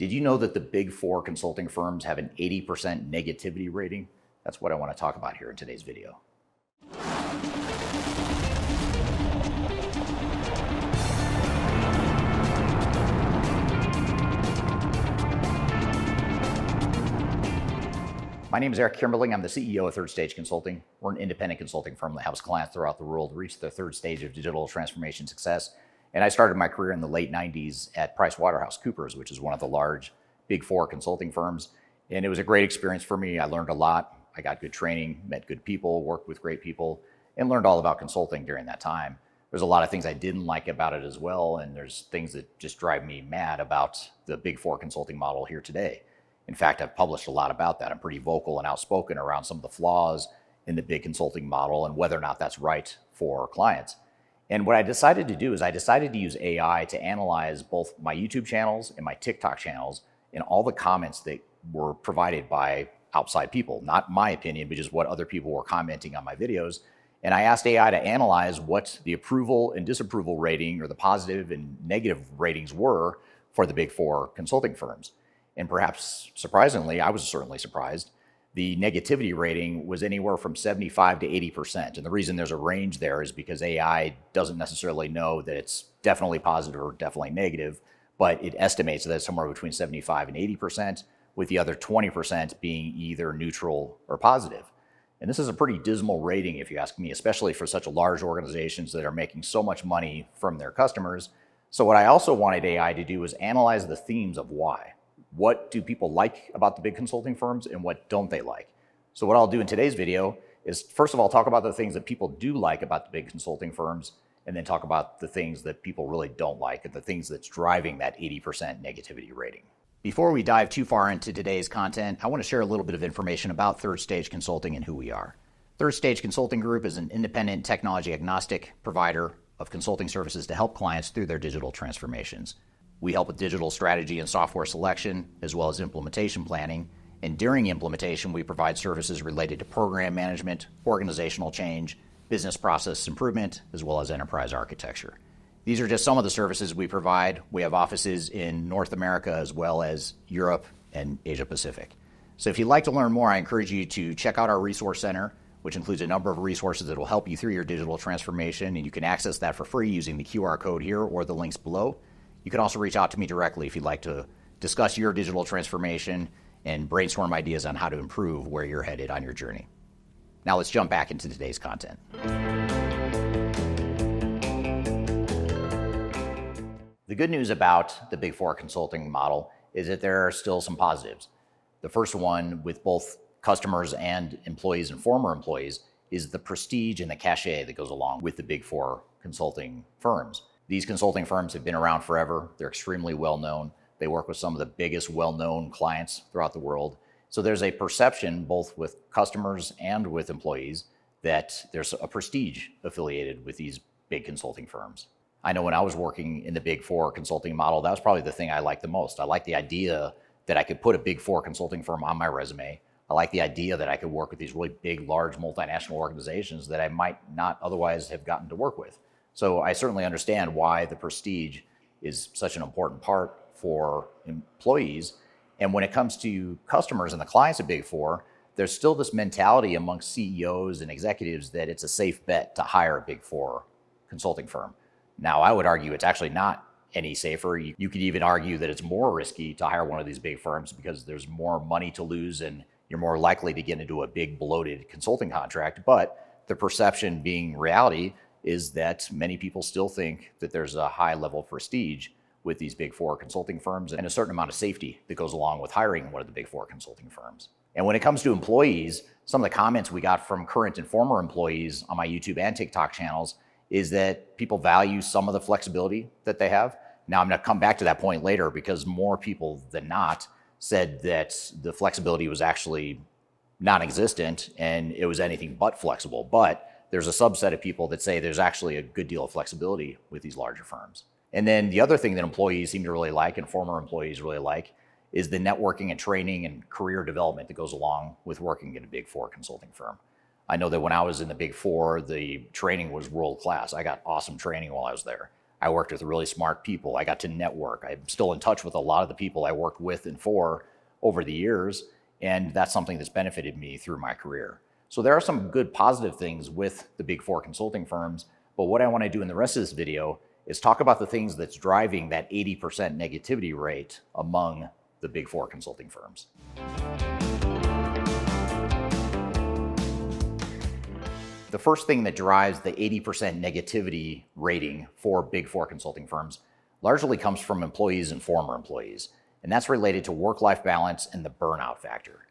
Did you know that the big four consulting firms have an 80% negativity rating? That's what I want to talk about here in today's video. My name is Eric Kimberling. I'm the CEO of Third Stage Consulting. We're an independent consulting firm that helps clients throughout the world reach their third stage of digital transformation success. And I started my career in the late 90s at PricewaterhouseCoopers, which is one of the large big four consulting firms. And it was a great experience for me. I learned a lot. I got good training, met good people, worked with great people, and learned all about consulting during that time. There's a lot of things I didn't like about it as well, and there's things that just drive me mad about the big four consulting model here today. In fact, I've published a lot about that. I'm pretty vocal and outspoken around some of the flaws in the big consulting model and whether or not that's right for clients. And what I decided to do is I decided to use AI to analyze both my YouTube channels and my TikTok channels and all the comments that were provided by outside people, not my opinion, but just what other people were commenting on my videos. And I asked AI to analyze what the approval and disapproval rating or the positive and negative ratings were for the big four consulting firms. And perhaps surprisingly, I was certainly surprised, the negativity rating was anywhere from 75 to 80%. And the reason there's a range there is because AI doesn't necessarily know that it's definitely positive or definitely negative, but it estimates that it's somewhere between 75 and 80%, with the other 20% being either neutral or positive. And this is a pretty dismal rating, if you ask me, especially for such large organizations that are making so much money from their customers. So what I also wanted AI to do is analyze the themes of why. What do people like about the big consulting firms and what don't they like? So what I'll do in today's video is, first of all, talk about the things that people do like about the big consulting firms, and then talk about the things that people really don't like and the things that's driving that 80% negativity rating. Before we dive too far into today's content, I want to share a little bit of information about Third Stage Consulting and who we are. Third Stage Consulting Group is an independent technology agnostic provider of consulting services to help clients through their digital transformations. We help with digital strategy and software selection, as well as implementation planning. And during implementation, we provide services related to program management, organizational change, business process improvement, as well as enterprise architecture. These are just some of the services we provide. We have offices in North America, as well as Europe and Asia Pacific. So if you'd like to learn more, I encourage you to check out our resource center, which includes a number of resources that will help you through your digital transformation. And you can access that for free using the QR code here or the links below. You can also reach out to me directly if you'd like to discuss your digital transformation and brainstorm ideas on how to improve where you're headed on your journey. Now let's jump back into today's content. The good news about the Big Four consulting model is that there are still some positives. The first one, with both customers and employees and former employees, is the prestige and the cachet that goes along with the Big Four consulting firms. These consulting firms have been around forever. They're extremely well known. They work with some of the biggest well-known clients throughout the world. So there's a perception, both with customers and with employees, that there's a prestige affiliated with these big consulting firms. I know when I was working in the Big Four consulting model, that was probably the thing I liked the most. I liked the idea that I could put a Big Four consulting firm on my resume. I liked the idea that I could work with these really big, large multinational organizations that I might not otherwise have gotten to work with. So I certainly understand why the prestige is such an important part for employees. And when it comes to customers and the clients of Big Four, there's still this mentality amongst CEOs and executives that it's a safe bet to hire a Big Four consulting firm. Now, I would argue it's actually not any safer. You could even argue that it's more risky to hire one of these big firms because there's more money to lose and you're more likely to get into a big bloated consulting contract. But the perception being reality is that many people still think that there's a high level of prestige with these Big Four consulting firms and a certain amount of safety that goes along with hiring one of the Big Four consulting firms. And when it comes to employees, some of the comments we got from current and former employees on my YouTube and TikTok channels is that people value some of the flexibility that they have. Now, I'm going to come back to that point later because more people than not said that the flexibility was actually non-existent and it was anything but flexible. But there's a subset of people that say there's actually a good deal of flexibility with these larger firms. And then the other thing that employees seem to really like and former employees really like is the networking and training and career development that goes along with working in a Big Four consulting firm. I know that when I was in the Big Four, the training was world class. I got awesome training while I was there. I worked with really smart people. I got to network. I'm still in touch with a lot of the people I worked with and for over the years, and that's something that's benefited me through my career. So there are some good positive things with the Big Four consulting firms, but what I want to do in the rest of this video is talk about the things that's driving that 80% negativity rate among the Big Four consulting firms. The first thing that drives the 80% negativity rating for Big Four consulting firms largely comes from employees and former employees, and that's related to work-life balance and the burnout factor.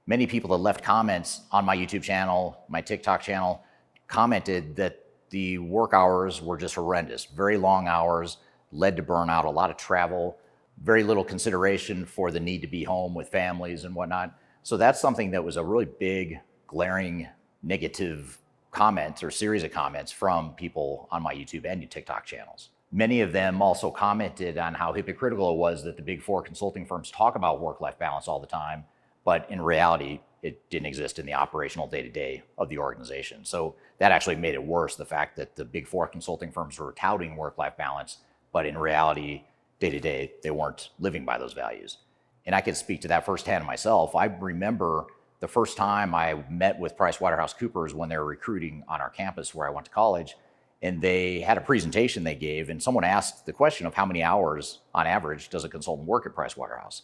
Many people that left comments on my YouTube channel, my TikTok channel, commented that the work hours were just horrendous. Very long hours, led to burnout, a lot of travel, very little consideration for the need to be home with families and whatnot. So that's something that was a really big, glaring, negative comments or series of comments from people on my YouTube and TikTok channels. Many of them also commented on how hypocritical it was that the Big Four consulting firms talk about work-life balance all the time, but in reality, it didn't exist in the operational day-to-day of the organization. So that actually made it worse, the fact that the Big Four consulting firms were touting work-life balance, but in reality, day-to-day, they weren't living by those values. And I can speak to that firsthand myself. I remember the first time I met with PricewaterhouseCoopers when they were recruiting on our campus where I went to college, and they had a presentation they gave, and someone asked the question of how many hours on average does a consultant work at Pricewaterhouse?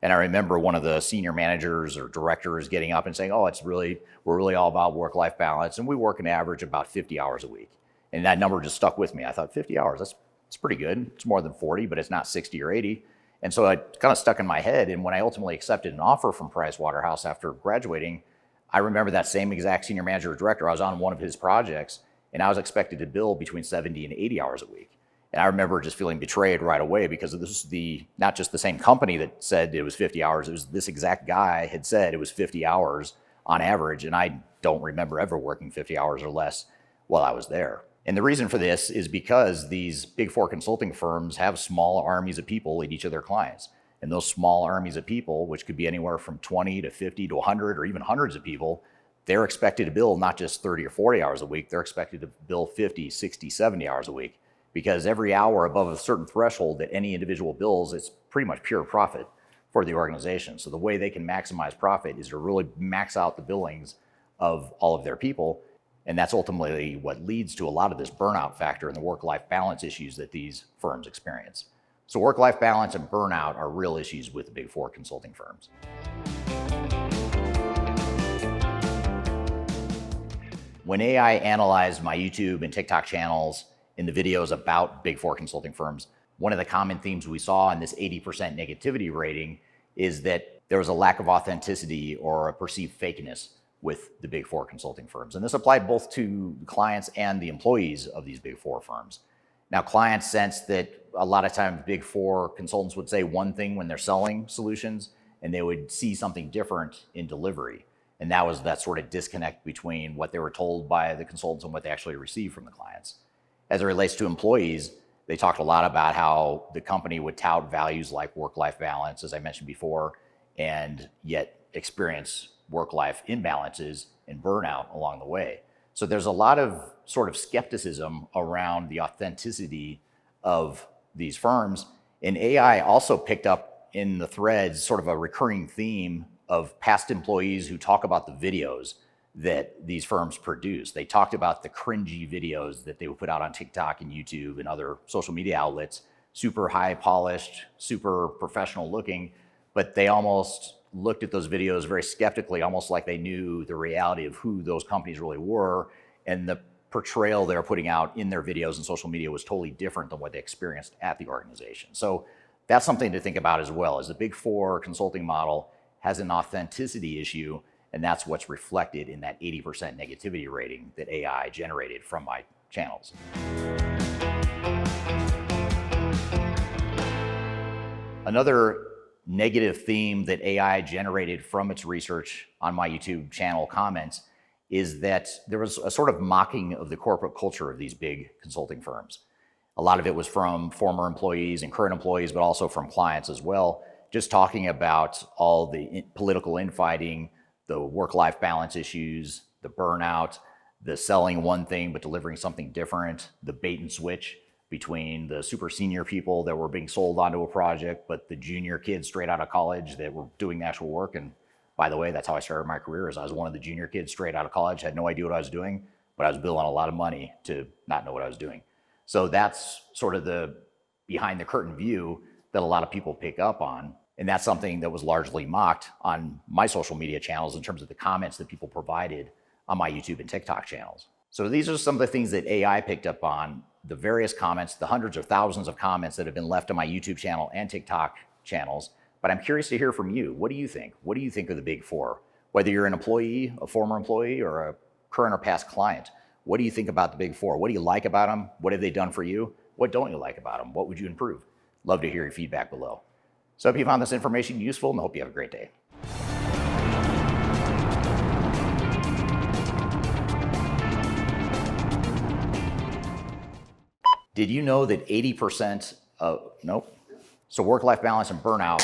And I remember one of the senior managers or directors getting up and saying, oh, we're really all about work-life balance, and we work an average about 50 hours a week. And that number just stuck with me. I thought 50 hours, that's pretty good. It's more than 40, but it's not 60 or 80. And so it kind of stuck in my head. And when I ultimately accepted an offer from Pricewaterhouse after graduating, I remember that same exact senior manager or director. I was on one of his projects, and I was expected to bill between 70 and 80 hours a week. And I remember just feeling betrayed right away, because this was not just the same company that said it was 50 hours, it was this exact guy had said it was 50 hours on average. And I don't remember ever working 50 hours or less while I was there. And the reason for this is because these Big Four consulting firms have small armies of people at each of their clients. And those small armies of people, which could be anywhere from 20 to 50 to 100 or even hundreds of people, they're expected to bill not just 30 or 40 hours a week, they're expected to bill 50, 60, 70 hours a week. Because every hour above a certain threshold that any individual bills, it's pretty much pure profit for the organization. So the way they can maximize profit is to really max out the billings of all of their people. And that's ultimately what leads to a lot of this burnout factor and the work-life balance issues that these firms experience. So work-life balance and burnout are real issues with the Big Four consulting firms. When AI analyzed my YouTube and TikTok channels in the videos about Big Four consulting firms, one of the common themes we saw in this 80% negativity rating is that there was a lack of authenticity or a perceived fakeness with the Big Four consulting firms. And this applied both to clients and the employees of these Big Four firms. Now, clients sense that a lot of times Big Four consultants would say one thing when they're selling solutions, and they would see something different in delivery. And that was that sort of disconnect between what they were told by the consultants and what they actually received from the clients. As it relates to employees, they talked a lot about how the company would tout values like work-life balance, as I mentioned before, and yet experience work-life imbalances and burnout along the way. So there's a lot of sort of skepticism around the authenticity of these firms. And AI also picked up in the threads sort of a recurring theme of past employees who talk about the videos that these firms produce. They talked about the cringy videos that they would put out on TikTok and YouTube and other social media outlets, super high polished, super professional looking, but they almost looked at those videos very skeptically, almost like they knew the reality of who those companies really were. And the portrayal they're putting out in their videos and social media was totally different than what they experienced at the organization. So that's something to think about as well, as the Big Four consulting model has an authenticity issue, and that's what's reflected in that 80% negativity rating that AI generated from my channels. Another negative theme that AI generated from its research on my YouTube channel comments is that there was a sort of mocking of the corporate culture of these big consulting firms. A lot of it was from former employees and current employees, but also from clients as well, just talking about all the political infighting, the work-life balance issues, the burnout, the selling one thing but delivering something different, the bait and switch between the super senior people that were being sold onto a project, but the junior kids straight out of college that were doing the actual work. And by the way, that's how I started my career. Is I was one of the junior kids straight out of college, had no idea what I was doing, but I was billing a lot of money to not know what I was doing. So that's sort of the behind the curtain view that a lot of people pick up on. And that's something that was largely mocked on my social media channels in terms of the comments that people provided on my YouTube and TikTok channels. So these are some of the things that AI picked up on, the various comments, the hundreds or thousands of comments that have been left on my YouTube channel and TikTok channels. But I'm curious to hear from you. What do you think? What do you think of the Big Four? Whether you're an employee, a former employee, or a current or past client, what do you think about the Big Four? What do you like about them? What have they done for you? What don't you like about them? What would you improve? Love to hear your feedback below. So I hope you found this information useful and I hope you have a great day. Did you know that 80% of, nope. So work-life balance and burnout